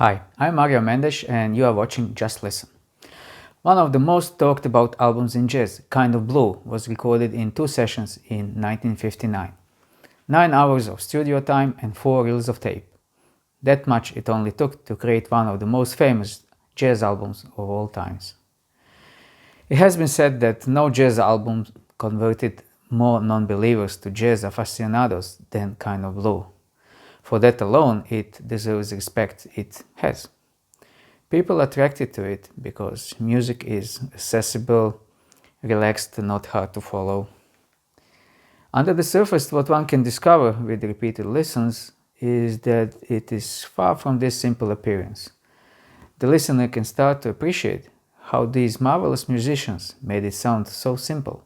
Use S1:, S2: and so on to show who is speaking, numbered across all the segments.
S1: Hi, I'm Mario Mendes and you are watching Just Listen. One of the most talked about albums in jazz, Kind of Blue, was recorded in 2 sessions in 1959. 9 hours of studio time and 4 reels of tape. That much it only took to create one of the most famous jazz albums of all times. It has been said that no jazz album converted more non-believers to jazz aficionados than Kind of Blue. For that alone, it deserves respect it has. People are attracted to it because music is accessible, relaxed, not hard to follow. Under the surface, what one can discover with repeated listens is that it is far from this simple appearance. The listener can start to appreciate how these marvelous musicians made it sound so simple,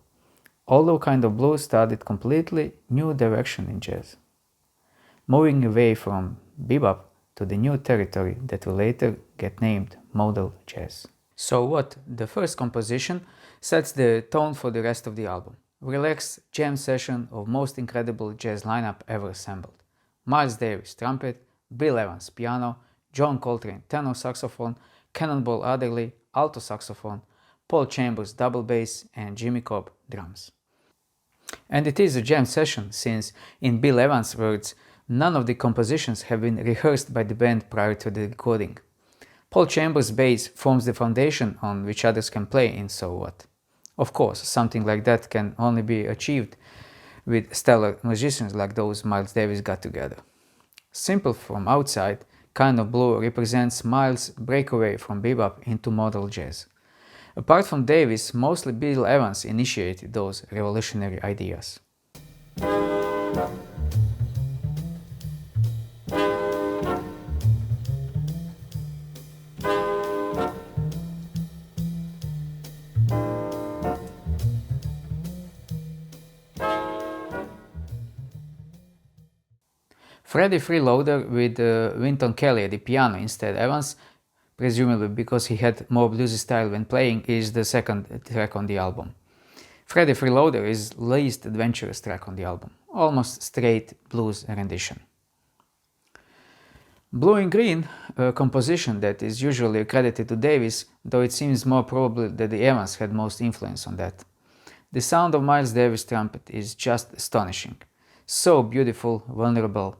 S1: although Kind of Blue started completely new direction in jazz, moving away from bebop to the new territory that will later get named modal jazz. So what? The first composition sets the tone for the rest of the album. Relaxed jam session of most incredible jazz lineup ever assembled. Miles Davis trumpet, Bill Evans piano, John Coltrane tenor saxophone, Cannonball Adderley alto saxophone, Paul Chambers double bass and Jimmy Cobb drums. And it is a jam session since, in Bill Evans' words, none of the compositions have been rehearsed by the band prior to the recording. Paul Chambers' bass forms the foundation on which others can play in So What. Of course, something like that can only be achieved with stellar musicians like those Miles Davis got together. Simple from outside, Kind of Blue represents Miles' breakaway from bebop into modal jazz. Apart from Davis, mostly Bill Evans initiated those revolutionary ideas. Freddie Freeloader with Wynton Kelly at the piano instead Evans, presumably because he had more bluesy style when playing, is the second track on the album. Freddie Freeloader is least adventurous track on the album, almost straight blues rendition. Blue and Green, a composition that is usually credited to Davis, though it seems more probable that the Evans had most influence on that. The sound of Miles Davis' trumpet is just astonishing, so beautiful, vulnerable.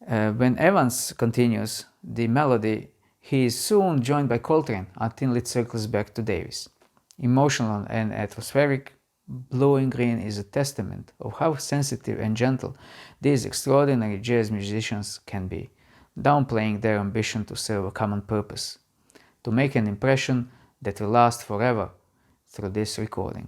S1: When Evans continues the melody, he is soon joined by Coltrane until it circles back to Davis. Emotional and atmospheric, Blue and Green is a testament of how sensitive and gentle these extraordinary jazz musicians can be, downplaying their ambition to serve a common purpose, to make an impression that will last forever through this recording.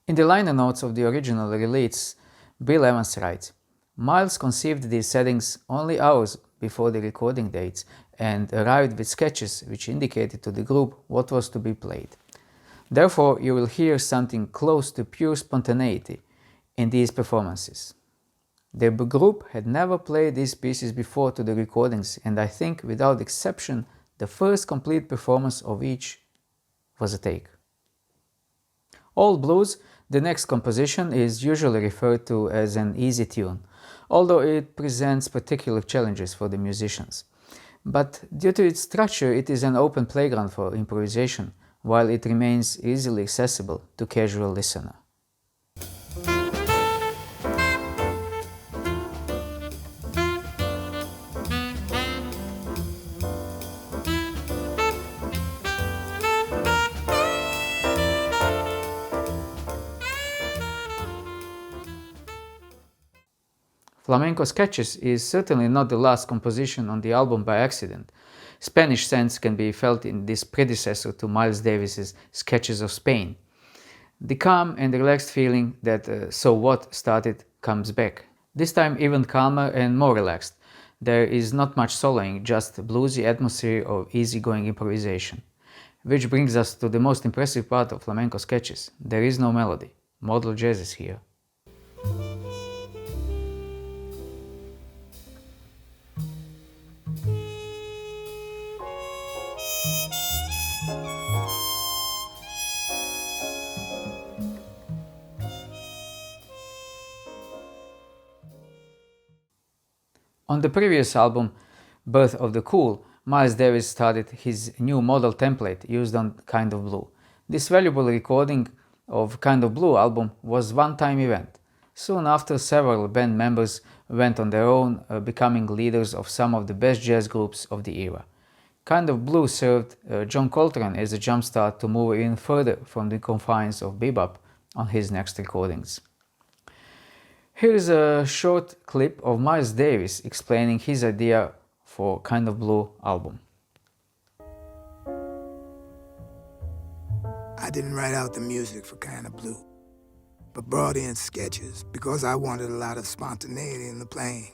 S1: In the liner notes of the original release, Bill Evans writes, Miles conceived these settings only hours before the recording dates and arrived with sketches which indicated to the group what was to be played. Therefore, you will hear something close to pure spontaneity in these performances. The group had never played these pieces before to the recordings, and I think, without exception, the first complete performance of each was a take. All blues, the next composition, is usually referred to as an easy tune, although it presents particular challenges for the musicians. But due to its structure, it is an open playground for improvisation, while it remains easily accessible to casual listener. Flamenco Sketches is certainly not the last composition on the album by accident. Spanish sense can be felt in this predecessor to Miles Davis's Sketches of Spain. The calm and relaxed feeling that So What started comes back, this time even calmer and more relaxed. There is not much soloing, just bluesy atmosphere of easygoing improvisation. Which brings us to the most impressive part of Flamenco Sketches. There is no melody. Modal jazz is here. On the previous album, Birth of the Cool, Miles Davis started his new modal template used on Kind of Blue. This valuable recording of Kind of Blue album was a one-time event. Soon after, several band members went on their own, becoming leaders of some of the best jazz groups of the era. Kind of Blue served John Coltrane as a jumpstart to move even further from the confines of bebop on his next recordings. Here is a short clip of Miles Davis explaining his idea for Kind of Blue album.
S2: I didn't write out the music for Kind of Blue, but brought in sketches because I wanted a lot of spontaneity in the playing.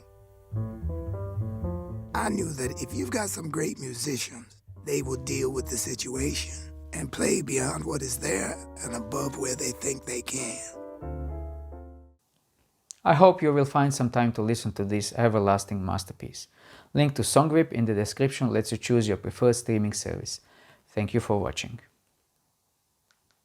S2: I knew that if you've got some great musicians, they will deal with the situation and play beyond what is there and above where they think they can.
S1: I hope you will find some time to listen to this everlasting masterpiece. Link to SongRip in the description lets you choose your preferred streaming service. Thank you for watching.